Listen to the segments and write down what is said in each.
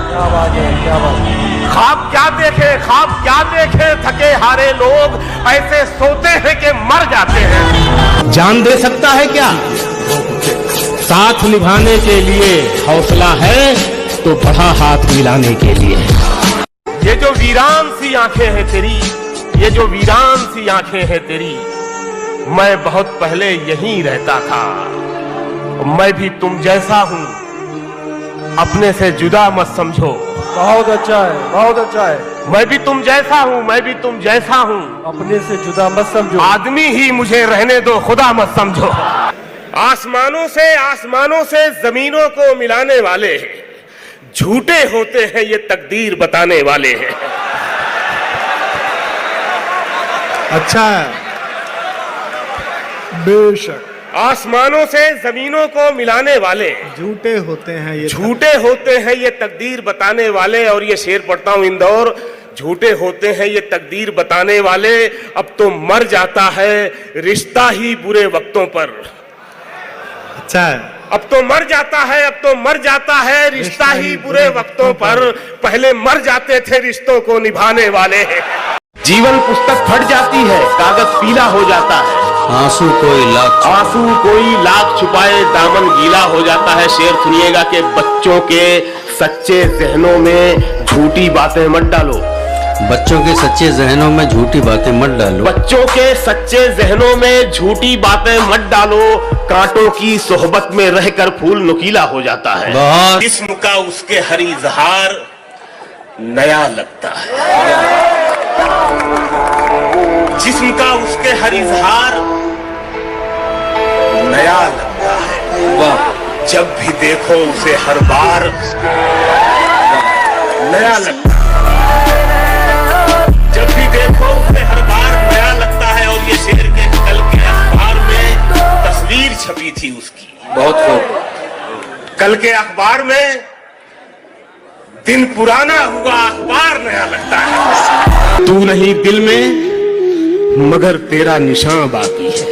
क्या बात है, क्या बात है। ख्वाब क्या देखे थके हारे लोग, ऐसे सोते हैं कि मर जाते हैं। जान दे सकता है क्या साथ निभाने के लिए? हौसला है तो बढ़ा हाथ मिलाने के लिए। ये जो वीरान सी आंखें हैं तेरी, ये जो वीरान सी आंखें हैं तेरी, मैं बहुत पहले यहीं रहता था। मैं भी तुम जैसा हूं, अपने से जुदा मत समझो। बहुत अच्छा है, बहुत अच्छा है। मैं भी तुम जैसा हूं, मैं भी तुम जैसा हूं, अपने से जुदा मत समझो। आदमी ही मुझे रहने दो, खुदा मत समझो। आसमानों से जमीनों को मिलाने वाले झूठे होते हैं ये तकदीर बताने वाले हैं। अच्छा है, बेशक। आसमानों से जमीनों को मिलाने वाले झूठे होते हैं ये, झूठे होते हैं ये तकदीर बताने वाले। और ये शेर पढ़ता हूं इंदौर, झूठे होते हैं ये तकदीर बताने वाले। अब तो मर जाता है रिश्ता ही बुरे वक्तों पर। अच्छा है। अब तो मर जाता है रिश्ता ही बुरे वक्तों पर। पहले मर जाते थे रिश्तों को निभाने वाले। जीवन पुस्तक फट जाती है, कागज पीला हो जाता है। आंसू कोई लाख छुपाए, दामन गीला हो जाता है। शेर सुनिएगा कि बच्चों के सच्चे जहनों में झूठी बातें मत डालो। बच्चों के सच्चे जहनों में झूठी बातें मत डालो। बच्चों के सच्चे जहनों में झूठी बातें मत डालो। कांटों की सोहबत में रहकर फूल नुकीला हो जाता है। जिस्म का उसके हर इजहार नया लगता है। जिस्म का उसके हर इजहार नया लगता है। वाह। जब भी देखो उसे हर बार नया लगता है। जब भी देखो उसे हर बार नया लगता है। और ये शेर के कल के अखबार में तस्वीर छपी थी उसकी। बहुत खूब। कल के अखबार में दिन पुराना हुआ, अखबार नया लगता है। तू नहीं दिल में मगर तेरा निशान बाकी है।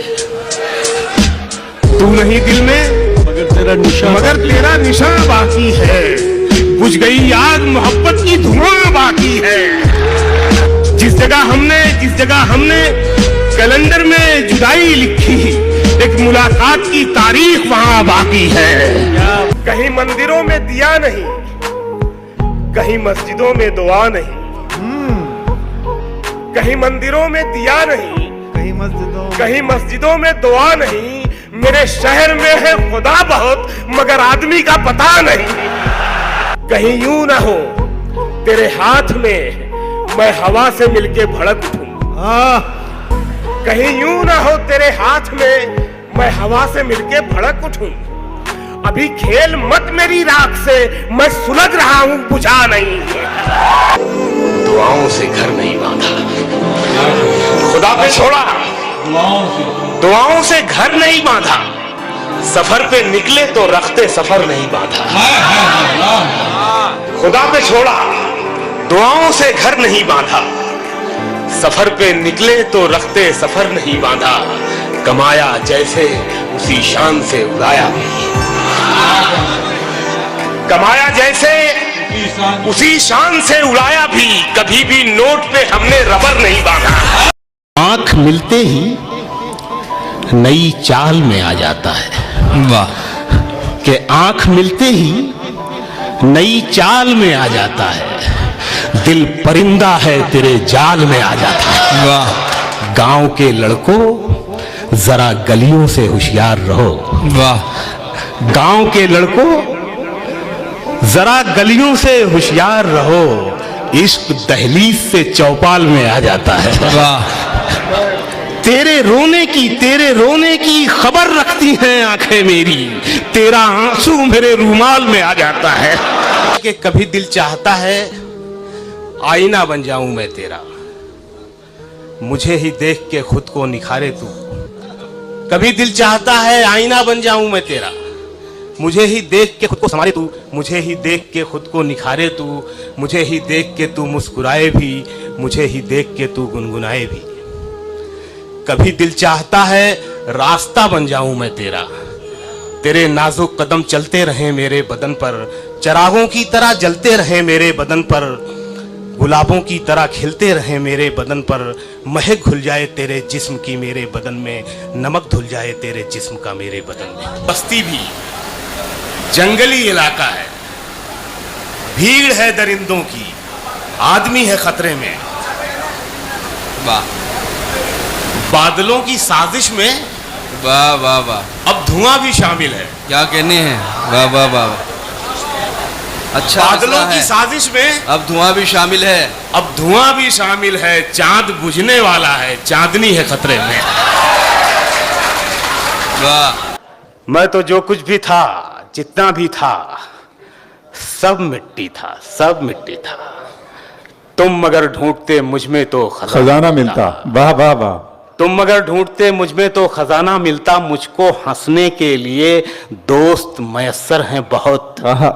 तू नहीं दिल में मगर तेरा निशान बाकी है। बुझ गई आग मोहब्बत की धुआं बाकी है। जिस जगह हमने कैलेंडर में जुदाई लिखी, एक मुलाकात की तारीख वहां बाकी है। कहीं मंदिरों में दिया नहीं, कहीं मस्जिदों में दुआ नहीं। कहीं मंदिरों में दिया नहीं, कहीं मस्जिदों में दुआ नहीं। मेरे शहर में है खुदा बहुत, मगर आदमी का पता नहीं। कहीं यूं ना हो तेरे हाथ में मैं हवा से मिलके भड़क उठूं। कहीं यूं ना हो तेरे हाथ में मैं हवा से मिलके भड़क उठूं। अभी खेल मत मेरी राख से, मैं सुलग रहा हूं, बुझा नहीं। दुआओं से घर नहीं बांधा, खुदा पे छोड़ा। दुआओं से घर नहीं बांधा, सफर पे निकले तो रखते सफर नहीं बांधा। खुदा पे छोड़ा, दुआओं से घर नहीं बांधा। सफर पे निकले तो रखते सफर नहीं बांधा। कमाया जैसे उसी शान से उड़ाया नहीं। कमाया जैसे उसी शान से उड़ाया भी, कभी भी नोट पे हमने रबर नहीं बांधा। आंख मिलते ही नई चाल में आ जाता है। वाह। कि आंख मिलते ही नई चाल में आ जाता है, दिल परिंदा है तेरे जाल में आ जाता है। वाह। गांव के लड़कों जरा गलियों से होशियार रहो। वाह। गांव के लड़कों जरा गलियों से होशियार रहो, इश्क दहलीज से चौपाल में आ जाता है। वाह। तेरे रोने की खबर रखती हैं आंखें मेरी, तेरा आंसू मेरे रूमाल में आ जाता है। कि कभी दिल चाहता है आईना बन जाऊं मैं तेरा, मुझे ही देख के खुद को निखारे तू। कभी दिल चाहता है आईना बन जाऊं मैं तेरा, मुझे ही देख के खुद को संवारे तू, मुझे ही देख के खुद को निखारे तू, मुझे ही देख के तू मुस्कुराए भी, मुझे ही देख के तू गुनगुनाए भी। कभी दिल चाहता है रास्ता बन जाऊं मैं तेरा, तेरे नाजुक कदम चलते रहे मेरे बदन पर, चरागों की तरह जलते रहे मेरे बदन पर, गुलाबों की तरह खिलते रहे मेरे बदन पर, महक घुल जाए तेरे जिस्म की मेरे बदन में, नमक धुल जाए तेरे जिस्म का मेरे बदन में। बस्ती भी जंगली इलाका है, भीड़ है दरिंदों की, आदमी है खतरे में। वाह। बादलों की साजिश में वाह वाह वाह। अब धुआं भी शामिल है। क्या कहने हैं। वाह वाह वाह। अच्छा। बादलों की साजिश में अब धुआं भी शामिल है। अब धुआं भी शामिल है, चांद बुझने वाला है, चांदनी है खतरे में। वाह। मैं तो जो कुछ भी था, जितना भी था, सब मिट्टी था, सब मिट्टी था। तुम मगर ढूंढते मुझ में तो खजाना मिलता। वाह वाह वाह। तुम मगर ढूंढते मुझ में तो खजाना मिलता, मुझको हंसने के लिए दोस्त मयस्सर हैं बहुत। आहा।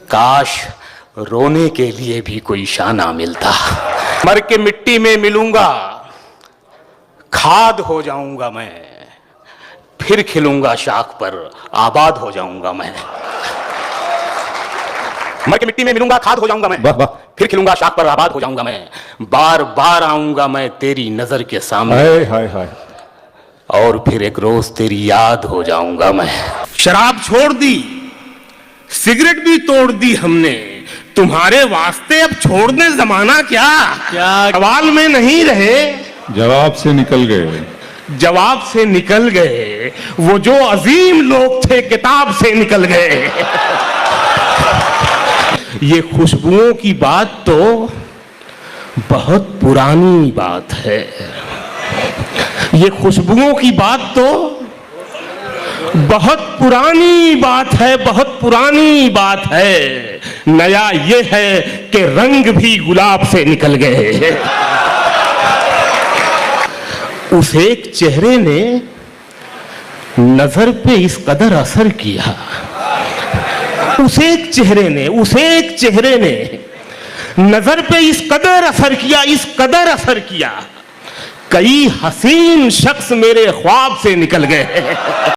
काश रोने के लिए भी कोई शाना मिलता। मर के मिट्टी में मिलूंगा, खाद हो जाऊंगा मैं, फिर खिलूंगा शाख पर, आबाद हो जाऊंगा मैं। मर के मिट्टी में मिलूंगा, खाद हो जाऊंगा मैं, वाह वाह। फिर खिलूंगा शाख पर, आबाद हो जाऊंगा मैं। बार बार आऊंगा मैं तेरी नजर के सामने, हाय हाय हाय। और फिर एक रोज तेरी याद हो जाऊंगा मैं। शराब छोड़ दी, सिगरेट भी तोड़ दी हमने, तुम्हारे वास्ते अब छोड़ दे जमाना क्या। सवाल में नहीं रहे, जवाब से निकल गए। जवाब से निकल गए, वो जो अजीम लोग थे किताब से निकल गए। ये खुशबुओं की बात तो बहुत पुरानी बात है, ये खुशबुओं की बात तो बहुत पुरानी बात है, बहुत पुरानी बात है। नया ये है कि रंग भी गुलाब से निकल गए। उस एक चेहरे ने नजर पे इस कदर असर किया, उस एक चेहरे ने नजर पे इस कदर असर किया, इस कदर असर किया, कई हसीन शख्स मेरे ख्वाब से निकल गए।